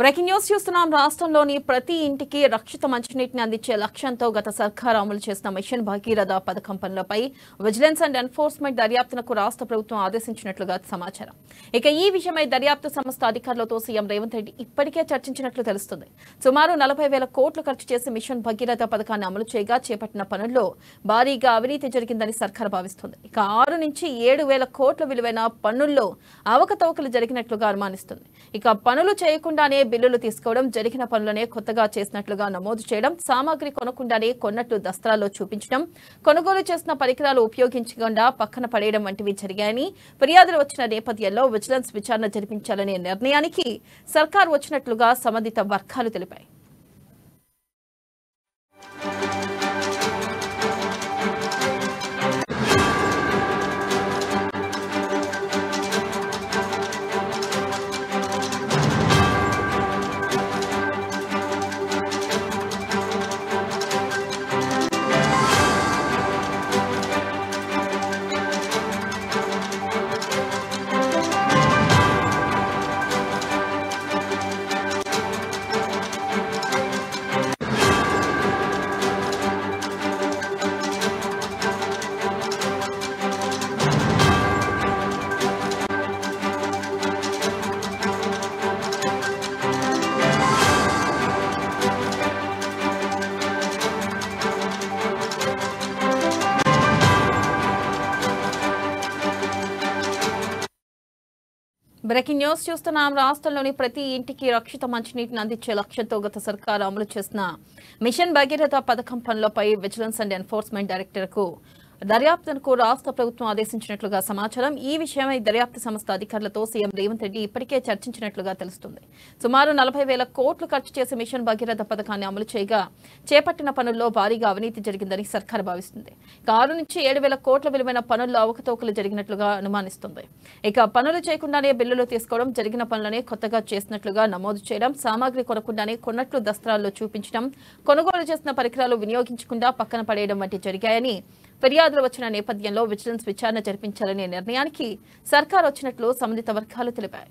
Breaking news చూస్తున్నాం. రాష్ట్రంలోని ప్రతి ఇంటికి రక్షిత మంచినీటిని అందించే లక్ష్యంతో గత సర్కార్ అమలు చేసిన మిషన్ భగీరథ పథకం పనులపై విజిలెన్స్ అండ్ ఎన్ఫోర్స్మెంట్ దర్యాప్తునకు రాష్ట్ర ప్రభుత్వం ఆదేశించినట్లుగా సమాచారం. ఇక ఈ విషయమై దర్యాప్తు సంస్థ అధికారులతో సీఎం రేవంత్ రెడ్డి ఇప్పటికే చర్చించినట్లు తెలుస్తుంది. సుమారు 40,000 కోట్లు ఖర్చు చేసి మిషన్ భగీరథ పథకాన్ని అమలు చేయగా చేపట్టిన పనుల్లో భారీగా అవినీతి జరిగిందని సర్కార్ భావిస్తుంది. ఇక 6 నుంచి 7,000 కోట్ల విలువైన పన్నుల్లో అవకతవకలు జరిగినట్లుగా అనుమానిస్తుంది. ఇక పనులు చేయకుండానే బిల్లులు తీసుకోవడం, జరిగిన పనులనే కొత్తగా చేసినట్లుగా నమోదు చేయడం, సామాగ్రి కొనకుండానే కొన్నట్లు దస్త్రాల్లో చూపించడం, కొనుగోలు చేసిన పరికరాలు ఉపయోగించకుండా పక్కన పడేయడం వంటివి జరిగాయని ఫిర్యాదులు వచ్చిన నేపథ్యంలో విజిలెన్స్ విచారణ జరిపించాలనే నిర్ణయానికి సర్కార్ వచ్చినట్లుగా సంబంధిత వర్గాలు తెలిపాయి. బ్రేకింగ్ న్యూస్ చూస్తున్నాం. రాష్ట్రంలోని ప్రతి ఇంటికి రక్షిత మంచినీటిని అందించే లక్ష్యంతో గత సర్కారు అమలు చేసిన మిషన్ భగీరథ పథకం పనులపై విజిలెన్స్ అండ్ ఎన్ఫోర్స్మెంట్ డైరెక్టర్కు దర్యాప్తునకు రాష్ట్ర ప్రభుత్వం ఆదేశించినట్లుగా సమాచారం. ఈ విషయమై దర్యాప్తు సంస్థ అధికారులతో సీఎం రేవంత్ రెడ్డి ఇప్పటికే చర్చించినట్లుగా తెలుస్తుంది. సుమారు 40,000 కోట్లు ఖర్చు చేసి మిషన్ భగీరథ పథకాన్ని అమలు చేయగా చేపట్టిన పనుల్లో భారీగా అవినీతి జరిగిందని సర్కార్ భావిస్తుంది. 6 నుంచి 7,000 కోట్ల విలువైన పనుల్లో అవకతవకలు జరిగినట్లుగా అనుమానిస్తుంది. ఇక పనులు చేయకుండానే బిల్లులు తీసుకోవడం, జరిగిన పనులనే కొత్తగా చేసినట్లుగా నమోదు చేయడం, సామాగ్రి కొనకుండానే కొన్నట్లు దస్త్రాల్లో చూపించడం, కొనుగోలు చేసిన పరికరాలు వినియోగించకుండా పక్కన పడేయడం వంటి జరిగాయని ఫిర్యాదులు వచ్చిన నేపథ్యంలో విజిలెన్స్ విచారణ జరిపించాలనే నిర్ణయానికి సర్కార్ వచ్చినట్లు సంబంధిత వర్గాలు తెలిపాయి.